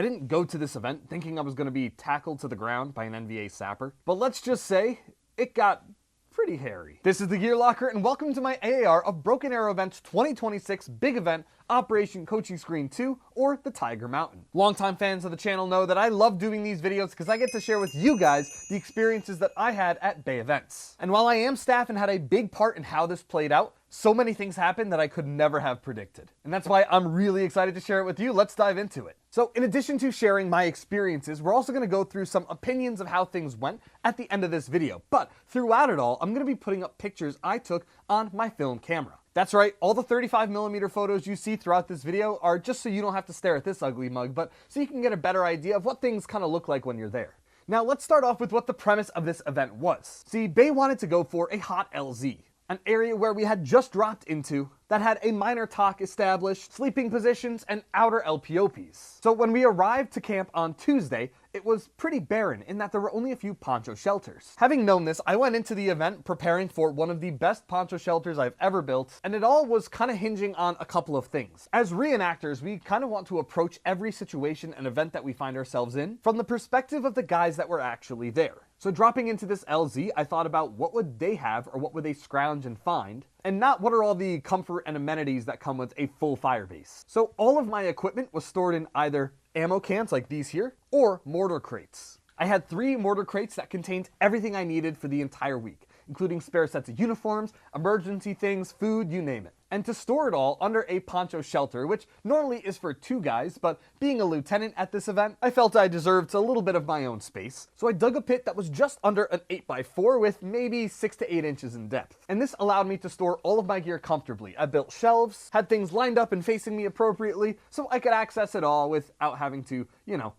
I didn't go to this event thinking I was going to be tackled to the ground by an NVA sapper, but let's just say it got pretty hairy. This is the Gear.Locker, and welcome to my AAR of Broken Arrow Events 2026 big event, Operation Coaching Screen 2, or the Tiger Mountain. Longtime fans of the channel know that I love doing these videos because I get to share with you guys the experiences that I had at BAE events. And while I am staff and had a big part in how this played out, so many things happened that I could never have predicted. And that's why I'm really excited to share it with you. Let's dive into it. So in addition to sharing my experiences, we're also going to go through some opinions of how things went at the end of this video. But throughout it all, I'm going to be putting up pictures I took on my film camera. That's right, all the 35mm photos you see throughout this video are just so you don't have to stare at this ugly mug, but so you can get a better idea of what things kind of look like when you're there. Now let's start off with what the premise of this event was. See, BAE wanted to go for a hot LZ. An area where we had just dropped into that had a minor TOC established, sleeping positions, and outer LPOPs. So when we arrived to camp on Tuesday, it was pretty barren in that there were only a few poncho shelters. Having known this, I went into the event preparing for one of the best poncho shelters I've ever built, and it all was kind of hinging on a couple of things. As reenactors, we kind of want to approach every situation and event that we find ourselves in from the perspective of the guys that were actually there. So dropping into this LZ, I thought about what would they have or what would they scrounge and find, and not what are all the comfort and amenities that come with a full fire base. So all of my equipment was stored in either ammo cans like these here, or mortar crates. I had 3 mortar crates that contained everything I needed for the entire week, including spare sets of uniforms, emergency things, food, you name it. And to store it all under a poncho shelter, which normally is for 2 guys, but being a lieutenant at this event, I felt I deserved a little bit of my own space. So I dug a pit that was just under an 8x4 with maybe 6 to 8 inches in depth. And this allowed me to store all of my gear comfortably. I built shelves, had things lined up and facing me appropriately, so I could access it all without having to,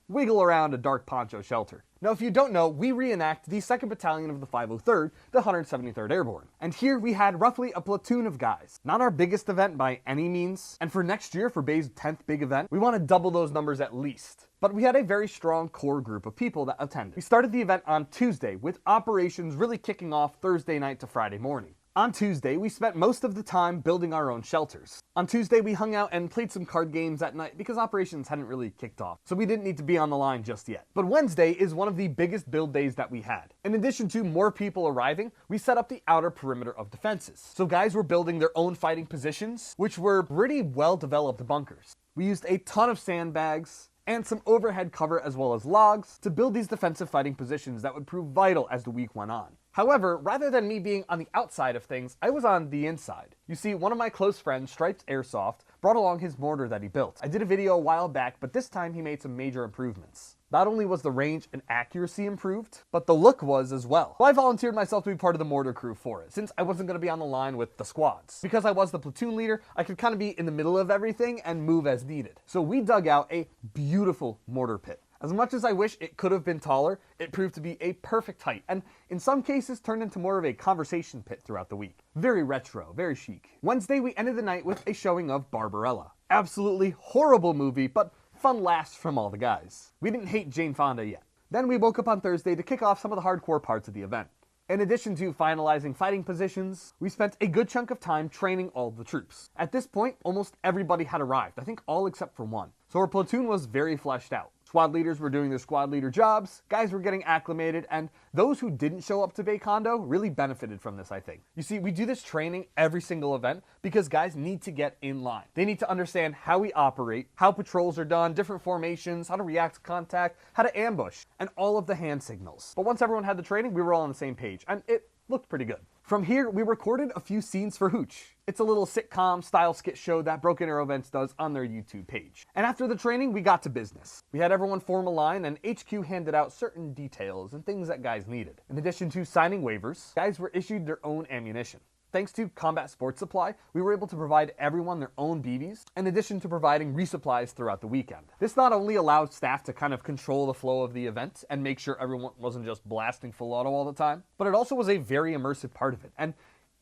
wiggle around a dark poncho shelter. Now, if you don't know, we reenact the 2nd Battalion of the 503rd, the 173rd Airborne. And here we had roughly a platoon of guys. Not our biggest event by any means. And for next year, for BAE's 10th big event, we want to double those numbers at least. But we had a very strong core group of people that attended. We started the event on Tuesday, with operations really kicking off Thursday night to Friday morning. On Tuesday, we spent most of the time building our own shelters. On Tuesday, we hung out and played some card games at night because operations hadn't really kicked off, so we didn't need to be on the line just yet. But Wednesday is one of the biggest build days that we had. In addition to more people arriving, we set up the outer perimeter of defenses. So guys were building their own fighting positions, which were pretty well-developed bunkers. We used a ton of sandbags and some overhead cover as well as logs to build these defensive fighting positions that would prove vital as the week went on. However, rather than me being on the outside of things, I was on the inside. You see, one of my close friends, Stripes Airsoft, brought along his mortar that he built. I did a video a while back, but this time he made some major improvements. Not only was the range and accuracy improved, but the look was as well. So I volunteered myself to be part of the mortar crew for it, since I wasn't going to be on the line with the squads. Because I was the platoon leader, I could kind of be in the middle of everything and move as needed. So we dug out a beautiful mortar pit. As much as I wish it could have been taller, it proved to be a perfect height, and in some cases turned into more of a conversation pit throughout the week. Very retro, very chic. Wednesday, we ended the night with a showing of Barbarella. Absolutely horrible movie, but fun laughs from all the guys. We didn't hate Jane Fonda yet. Then we woke up on Thursday to kick off some of the hardcore parts of the event. In addition to finalizing fighting positions, we spent a good chunk of time training all the troops. At this point, almost everybody had arrived, I think all except for one. So our platoon was very fleshed out. Squad leaders were doing their squad leader jobs, guys were getting acclimated, and those who didn't show up to BAE Condo really benefited from this, I think. You see, we do this training every single event because guys need to get in line. They need to understand how we operate, how patrols are done, different formations, how to react to contact, how to ambush, and all of the hand signals. But once everyone had the training, we were all on the same page, and it looked pretty good. From here, we recorded a few scenes for Hooch. It's a little sitcom style skit show that Broken Arrow Events does on their YouTube page. And after the training, we got to business. We had everyone form a line, and HQ handed out certain details and things that guys needed. In addition to signing waivers, guys were issued their own ammunition. Thanks to Combat Sports Supply, we were able to provide everyone their own BBs, in addition to providing resupplies throughout the weekend. This not only allowed staff to kind of control the flow of the event and make sure everyone wasn't just blasting full auto all the time, but it also was a very immersive part of it. And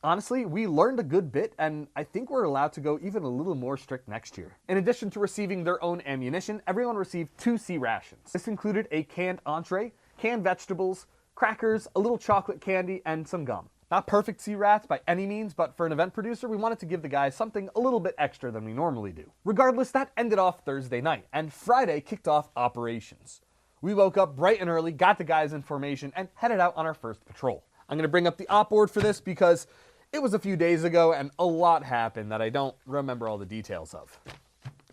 honestly, we learned a good bit, and I think we're allowed to go even a little more strict next year. In addition to receiving their own ammunition, everyone received 2 C rations. This included a canned entree, canned vegetables, crackers, a little chocolate candy, and some gum. Not perfect sea rats by any means, but for an event producer, we wanted to give the guys something a little bit extra than we normally do. Regardless, that ended off Thursday night, and Friday kicked off operations. We woke up bright and early, got the guys in formation, and headed out on our first patrol. I'm going to bring up the op board for this because it was a few days ago and a lot happened that I don't remember all the details of.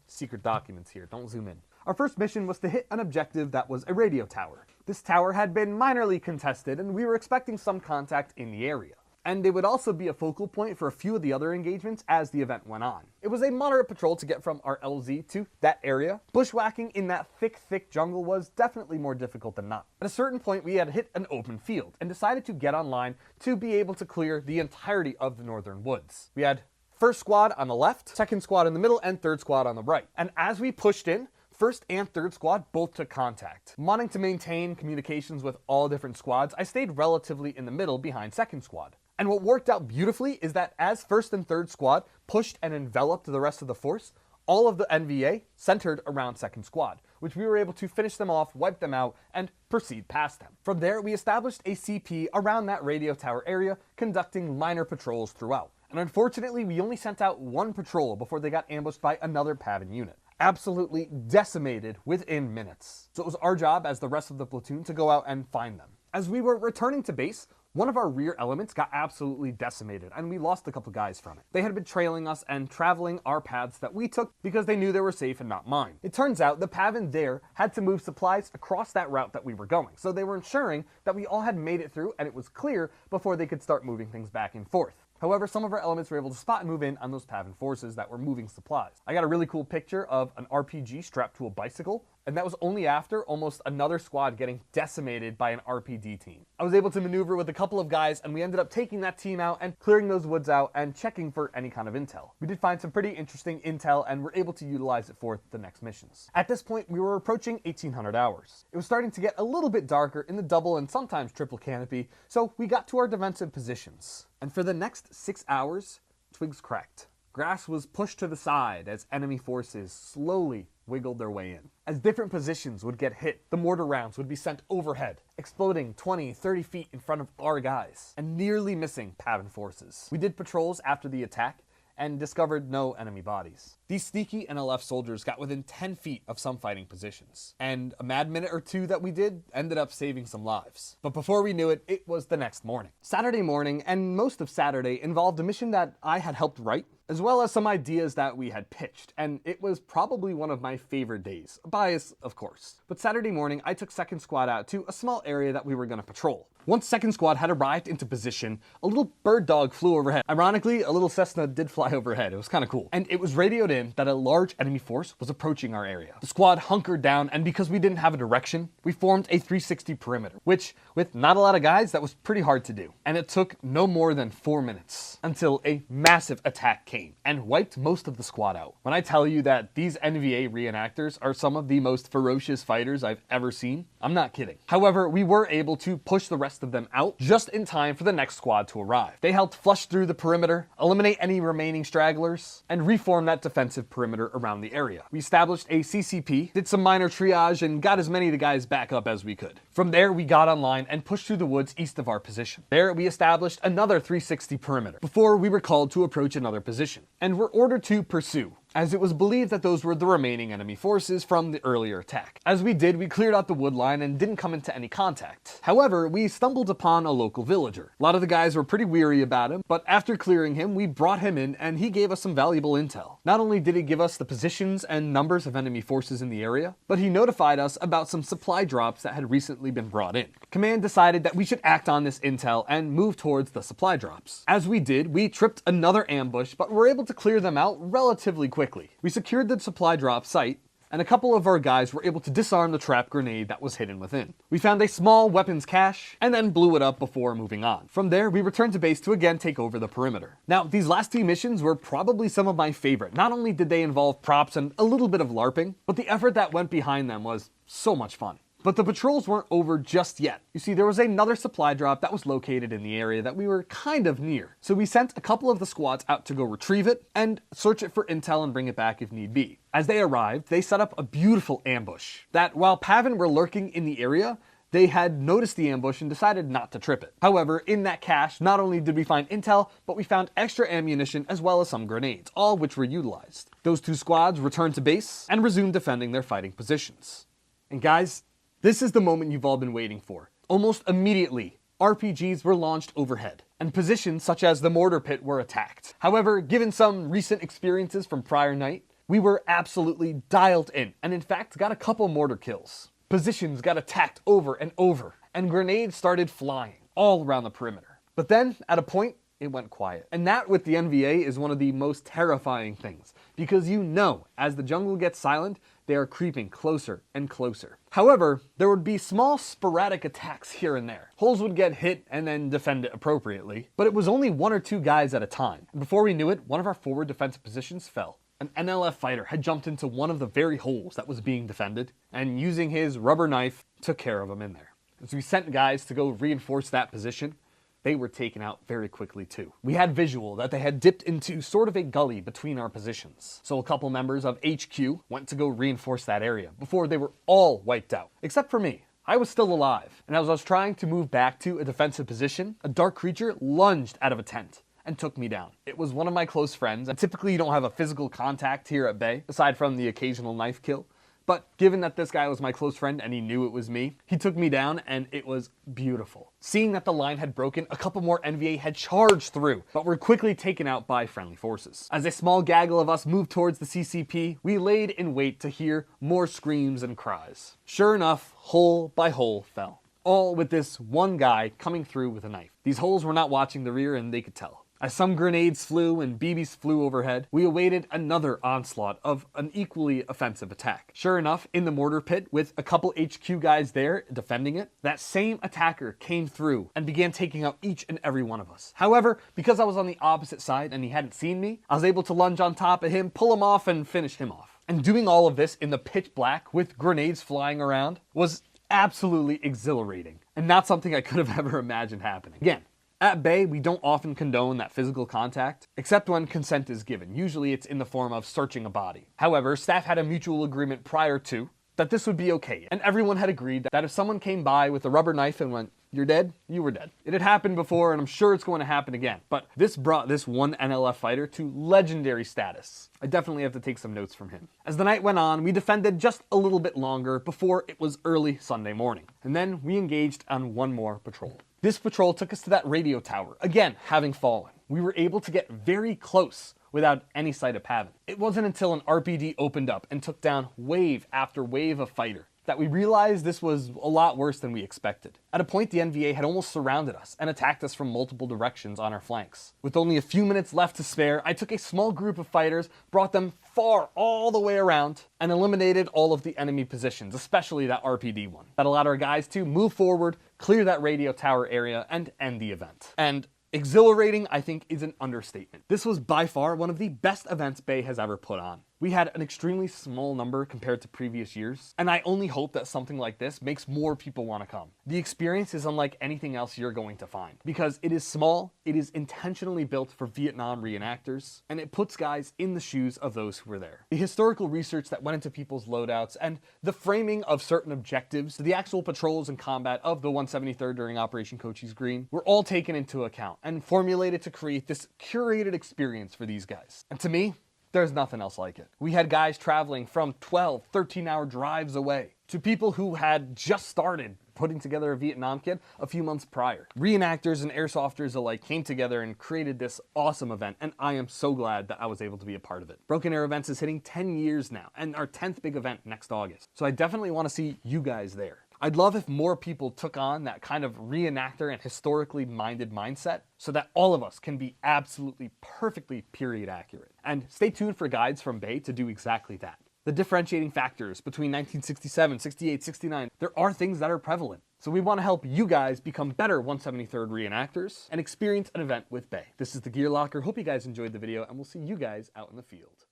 Secret documents here, don't zoom in. Our first mission was to hit an objective that was a radio tower. This tower had been minorly contested and we were expecting some contact in the area. And it would also be a focal point for a few of the other engagements as the event went on. It was a moderate patrol to get from our LZ to that area. Bushwhacking in that thick jungle was definitely more difficult than not. At a certain point, we had hit an open field and decided to get online to be able to clear the entirety of the northern woods. We had first squad on the left, second squad in the middle, and third squad on the right. And as we pushed in, first and third squad both took contact. Wanting to maintain communications with all different squads, I stayed relatively in the middle behind second squad. And what worked out beautifully is that as first and third squad pushed and enveloped the rest of the force, all of the NVA centered around second squad, which we were able to finish them off, wipe them out, and proceed past them. From there, we established a CP around that radio tower area, conducting minor patrols throughout. And unfortunately, we only sent out one patrol before they got ambushed by another PAVN unit. Absolutely decimated within minutes. So it was our job as the rest of the platoon to go out and find them. As we were returning to base, one of our rear elements got absolutely decimated and we lost a couple guys from it. They had been trailing us and traveling our paths that we took because they knew they were safe and not mine. It turns out the PAVN there had to move supplies across that route that we were going, so they were ensuring that we all had made it through and it was clear before they could start moving things back and forth. However, some of our elements were able to spot and move in on those PAVN forces that were moving supplies. I got a really cool picture of an RPG strapped to a bicycle, and that was only after almost another squad getting decimated by an RPD team. I was able to maneuver with a couple of guys, and we ended up taking that team out and clearing those woods out and checking for any kind of intel. We did find some pretty interesting intel and were able to utilize it for the next missions. At this point, we were approaching 1800 hours. It was starting to get a little bit darker in the double and sometimes triple canopy, so we got to our defensive positions. And for the next 6 hours, twigs cracked. Grass was pushed to the side as enemy forces slowly wiggled their way in. As different positions would get hit, the mortar rounds would be sent overhead, exploding 20, 30 feet in front of our guys, and nearly missing PAVN forces. We did patrols after the attack, and discovered no enemy bodies. These sneaky NLF soldiers got within 10 feet of some fighting positions, and a mad minute or two that we did ended up saving some lives. But before we knew it, it was the next morning. Saturday morning, and most of Saturday, involved a mission that I had helped write, as well as some ideas that we had pitched, and it was probably one of my favorite days. Bias, of course. But Saturday morning, I took second squad out to a small area that we were going to patrol. Once second squad had arrived into position, a little bird dog flew overhead. Ironically, a little Cessna did fly overhead. It was kind of cool. And it was radioed in that a large enemy force was approaching our area. The squad hunkered down, and because we didn't have a direction, we formed a 360 perimeter, which, with not a lot of guys, that was pretty hard to do. And it took no more than 4 minutes until a massive attack came and wiped most of the squad out. When I tell you that these NVA reenactors are some of the most ferocious fighters I've ever seen, I'm not kidding. However, we were able to push the rest of them out just in time for the next squad to arrive. They helped flush through the perimeter, eliminate any remaining stragglers, and reform that defensive perimeter around the area. We established a CCP, did some minor triage, and got as many of the guys back up as we could. From there, we got online and pushed through the woods east of our position. There, we established another 360 perimeter before we were called to approach another position, and were ordered to pursue, as it was believed that those were the remaining enemy forces from the earlier attack. As we did, we cleared out the wood line and didn't come into any contact. However, we stumbled upon a local villager. A lot of the guys were pretty weary about him, but after clearing him, we brought him in and he gave us some valuable intel. Not only did he give us the positions and numbers of enemy forces in the area, but he notified us about some supply drops that had recently been brought in. Command decided that we should act on this intel and move towards the supply drops. As we did, we tripped another ambush, but were able to clear them out relatively quickly. We secured the supply drop site, and a couple of our guys were able to disarm the trap grenade that was hidden within. We found a small weapons cache, and then blew it up before moving on. From there, we returned to base to again take over the perimeter. Now, these last two missions were probably some of my favorite. Not only did they involve props and a little bit of LARPing, but the effort that went behind them was so much fun. But the patrols weren't over just yet. You see, there was another supply drop that was located in the area that we were kind of near. So we sent a couple of the squads out to go retrieve it and search it for intel and bring it back if need be. As they arrived, they set up a beautiful ambush that, while PAVN were lurking in the area, they had noticed the ambush and decided not to trip it. However, in that cache, not only did we find intel, but we found extra ammunition as well as some grenades, all which were utilized. Those two squads returned to base and resumed defending their fighting positions. And guys, this is the moment you've all been waiting for. Almost immediately, RPGs were launched overhead, and positions such as the mortar pit were attacked. However, given some recent experiences from prior night, we were absolutely dialed in fact got a couple mortar kills. Positions got attacked over and over, and grenades started flying all around the perimeter. But then, at a point, it went quiet. And that with the NVA is one of the most terrifying things, because you know, as the jungle gets silent, they are creeping closer and closer. However, there would be small sporadic attacks here and there. Holes would get hit and then defend it appropriately, but it was only one or two guys at a time. And before we knew it, one of our forward defensive positions fell. An NLF fighter had jumped into one of the very holes that was being defended, and using his rubber knife, took care of him in there. As we sent guys to go reinforce that position, they were taken out very quickly too. We had visual that they had dipped into sort of a gully between our positions. So a couple members of HQ went to go reinforce that area before they were all wiped out, except for me. I was still alive, and as I was trying to move back to a defensive position, a dark creature lunged out of a tent and took me down. It was one of my close friends, and typically you don't have a physical contact here at BAE, aside from the occasional knife kill. But given that this guy was my close friend and he knew it was me, he took me down and it was beautiful. Seeing that the line had broken, a couple more NVA had charged through, but were quickly taken out by friendly forces. As a small gaggle of us moved towards the CCP, we laid in wait to hear more screams and cries. Sure enough, hole by hole fell. All with this one guy coming through with a knife. These holes were not watching the rear and they could tell. As some grenades flew and BBs flew overhead, we awaited another onslaught of an equally offensive attack. Sure enough, in the mortar pit, with a couple HQ guys there defending it, that same attacker came through and began taking out each and every one of us. However, because I was on the opposite side and he hadn't seen me, I was able to lunge on top of him, pull him off, and finish him off. And doing all of this in the pitch black with grenades flying around was absolutely exhilarating, and not something I could have ever imagined happening. Again, at BAE, we don't often condone that physical contact, except when consent is given. Usually it's in the form of searching a body. However, staff had a mutual agreement prior to that this would be okay, and everyone had agreed that if someone came by with a rubber knife and went, "You're dead," you were dead. It had happened before, and I'm sure it's going to happen again, but this brought this one NLF fighter to legendary status. I definitely have to take some notes from him. As the night went on, we defended just a little bit longer before it was early Sunday morning, and then we engaged on one more patrol. This patrol took us to that radio tower, again having fallen. We were able to get very close without any sight of Pavin. It wasn't until an RPD opened up and took down wave after wave of fighter that we realized this was a lot worse than we expected. At a point, the NVA had almost surrounded us and attacked us from multiple directions on our flanks. With only a few minutes left to spare, I took a small group of fighters, brought them far all the way around, and eliminated all of the enemy positions, especially that RPD one. That allowed our guys to move forward, clear that radio tower area, and end the event. And exhilarating, I think, is an understatement. This was by far one of the best events BAE has ever put on. We had an extremely small number compared to previous years, and I only hope that something like this makes more people want to come. The experience is unlike anything else you're going to find, because it is small, it is intentionally built for Vietnam reenactors, and it puts guys in the shoes of those who were there. The historical research that went into people's loadouts, and the framing of certain objectives, the actual patrols and combat of the 173rd during Operation Cochise Green, were all taken into account and formulated to create this curated experience for these guys. And to me, there's nothing else like it. We had guys traveling from 12, 13-hour drives away to people who had just started putting together a Vietnam kit a few months prior. Reenactors and airsofters alike came together and created this awesome event, and I am so glad that I was able to be a part of it. Broken Arrow Events is hitting 10 years now, and our 10th big event next August. So I definitely want to see you guys there. I'd love if more people took on that kind of reenactor and historically minded mindset so that all of us can be absolutely perfectly period accurate. And stay tuned for guides from BAE to do exactly that. The differentiating factors between 1967, 68, 69, there are things that are prevalent. So we want to help you guys become better 173rd reenactors and experience an event with BAE. This is The Gear Locker. Hope you guys enjoyed the video, and we'll see you guys out in the field.